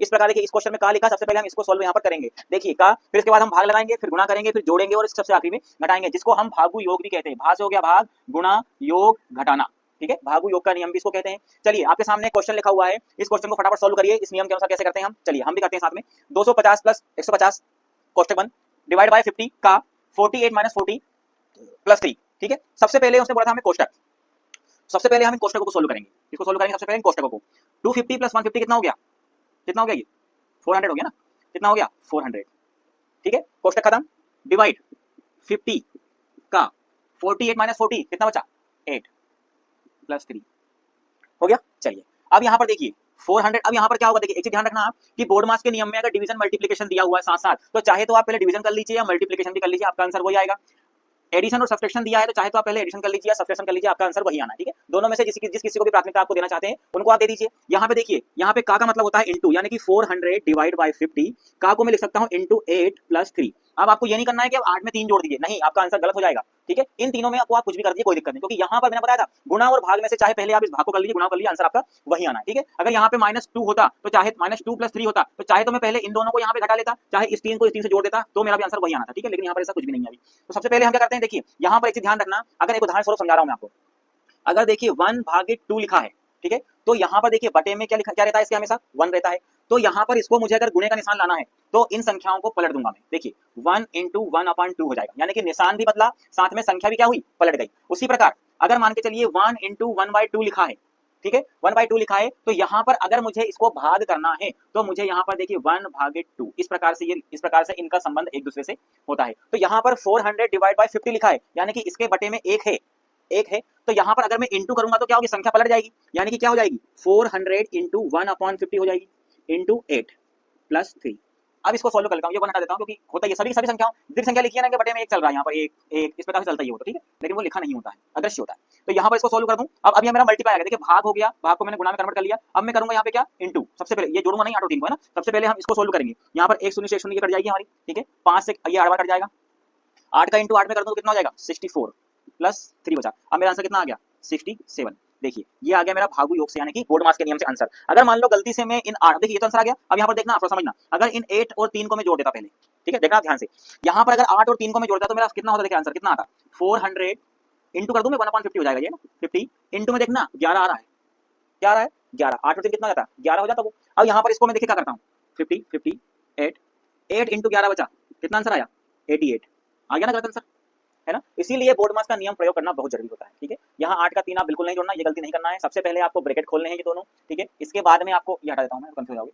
इस प्रकार देखिए इस क्वेश्चन में का लिखा, सबसे पहले हम इसको सॉल्व यहाँ पर करेंगे। देखिए का, फिर इसके बाद हम भाग लगाएंगे, फिर गुणा करेंगे, फिर जोड़ेंगे और सबसे आखिरी में घटाएंगे, जिसको हम भागु योग भी कहते हैं। भाग से हो गया भाग, गुणा, योग, घटाना, ठीक है, भागु योग का नियम भी इसको कहते हैं। चलिए आपके सामने क्वेश्चन लिखा हुआ है, इस क्वेश्चन को फटाफट सॉल्व करिए। इस नियम के अनुसार कैसे करते हैं हम, चलिए हम भी करते हैं साथ में। 250 प्लस 150 कोष्टक 1 डिवाइड बाय 50 का 48 माइनस 40 प्लस 3, ठीक है। सबसे पहले उसने बोला था हमें कोष्टक, सबसे पहले हम इन कोष्टकों को सोल्व करेंगे। इसको सोल्व करेंगे सबसे पहले इन कोष्टकों को। 250 प्लस 150 कितना हो गया, कितना हो गया ये 400 हो गया ना, कितना हो गया 400, ठीक है। कोष्टक खत्म, डिवाइड 50 का 48 माइनस 40 कितना बचा 8 प्लस 3 हो गया। चलिए अब यहाँ पर देखिए 400, अब यहाँ पर क्या होगा देखिए, एक चीज ध्यान रखना आप कि बोर्ड मास के नियम में अगर डिवीजन मल्टीप्लिकेशन दिया हुआ है साथ साथ, तो चाहे तो आप पहले डिवीजन कर लीजिए या मल्टीप्लिकेशन भी कर लीजिए, आपका आंसर वही आएगा। एडिशन और सब्सट्रैक्शन दिया है तो चाहे तो आप पहले एडिशन कर लीजिए या सब्सट्रैक्शन कर लीजिए, आपका आंसर वही आना है, ठीक है। दोनों में से जिस किसी को भी प्राथमिकता आपको देना चाहते हैं उनको आप दे दीजिए। यहाँ पे देखिए, यहाँ पे का मतलब होता है इनटू, यानी कि 400 डिवाइड बाय 50, का को मैं लिख सकता हूँ इनटू 8 प्लस 3। अब आपको ये नहीं करना है कि आप 8 में 3 जोड़ दीजिए, नहीं, आपका आंसर गलत हो जाएगा, ठीक है। इन तीनों में आपको आप कुछ भी कर दीजिए, कोई दिक्कत नहीं, क्योंकि यहाँ पर मैंने बताया था गुणा और भाग में से चाहे पहले आप इस भाग को कर लीजिए, गुणा कर लीजिए, आंसर आपका वही आना है, ठीक है। अगर यहाँ पे -2 होता तो चाहे -2 प्लस 3 होता तो चाहे तो मैं पहले इन दोनों को यहाँ पे घटा लेता, चाहे इस 3 को इस 3 से जोड़ देता, तो मेरा भी आंसर वही आना था, ठीक है। लेकिन यहाँ पर ऐसा कुछ भी नहीं है अभी। तो सबसे पहले हम क्या करते हैं, देखिए यहाँ पर एक चीज ध्यान रखना, अगर एक उदाहरण स्वरूप समझा रहा हूं मैं आपको। अगर देखिए 1/2 लिखा है, ठीक है, तो यहाँ पर देखिए बटे में क्या लिखा, क्या रहता है इसके हमेशा 1 रहता है। तो यहाँ पर इसको मुझे अगर गुणे का निशान लाना है तो इन संख्याओं को पलट दूंगा मैं। देखिए 1 × 1/2 हो जाएगा, यानी कि निशान भी बदला, साथ में संख्या भी क्या हुई, पलट गई। उसी प्रकार अगर मान के चलिए 1 × 1/2 लिखा है, ठीक है, 1/2 लिखा है, तो यहाँ पर अगर मुझे इसको भाग करना है तो मुझे यहाँ पर देखिए 1/2 इस प्रकार से, ये इस प्रकार से इनका संबंध एक दूसरे से होता है। तो यहाँ पर 400 डिवाइड बाय 50 लिखा है, यानी कि इसके बटे में एक है, तो यहाँ पर अगर मैं इंटू करूंगा तो क्या होगी, संख्या पलट जाएगी, यानी कि क्या हो जाएगी 400 × 1/50 हो जाएगी इंटू 8 प्लस 3। अब इसको सोल्व कर लेता हूँ, ये 1 हटा देता हूँ, क्योंकि होता है सभी संख्याओं दीर्घ संख्या लिखी है ना कि बटे में एक चल रहा है, यहाँ पर एक इस प्रकार से चलता ही होता है, ठीक है, लेकिन वो लिखा नहीं होता है, अदृश्य होता है। तो यहाँ पर इसको सोल्व कर दूं। अब ये मेरा मल्टीप्लाई आ गया, देखिए भाग हो गया, भाग को मैंने गुणा में कन्वर्ट कर लिया। अब मैं करूंगा यहाँ पे क्या, इंटू, सबसे पहले ये जोड़ूंगा नहीं 8 और 3 को, है ना। सबसे पहले हम इसको सोल्व करेंगे, यहाँ पर 1 शून्य से 1 शून्य कट जाएगी हमारी, ठीक है, 5 से ये 8 बार कट जाएगा, 8 का इंटू 8 में कर दूं तो कितना हो जाएगा 64 प्लस 3 बचा। अब मेरा आंसर कितना आ गया 67। देखिए ये आ गया मेरा भागु योग से, यानी कि बोर्ड मास के नियम से आंसर। अगर मान लो गलती से मैं इन 8, देखिए ये तो आंसर आ गया। अब यहाँ पर देखना, आप समझना, अगर इन 8 और 3 को मैं जोड़ देता पहले, ठीक है, देखना ध्यान से, यहाँ पर अगर 8 और 3 को मैं जोड़ता तो मेरा कितना होता, देखिए आंसर कितना आता, 400 इंटू कर दूं मैं 1/50 हो जाएगा ये ना, 50 इंटू में देखना 11 आ रहा है, क्या आ रहा है 11, 8 और 3 कितना जाता 11 हो जाता वो। अब यहाँ पर इसको मैं देखिए क्या करता हूँ, 50 8 इंटू 11 बचा, कितना आंसर आया 88, आ गया ना गलत आंसर, है ना। इसीलिए बोर्ड मास का नियम प्रयोग करना बहुत जरूरी होता है, ठीक है। यहाँ 8 का 3 आप बिल्कुल नहीं जोड़ना, ये गलती नहीं करना है। सबसे पहले आपको ब्रैकेट खोलने हैं ये दोनों, ठीक है, इसके बाद में आपको ये हटा देता हूँ मैं, कंफ्यूज हो जाओगे।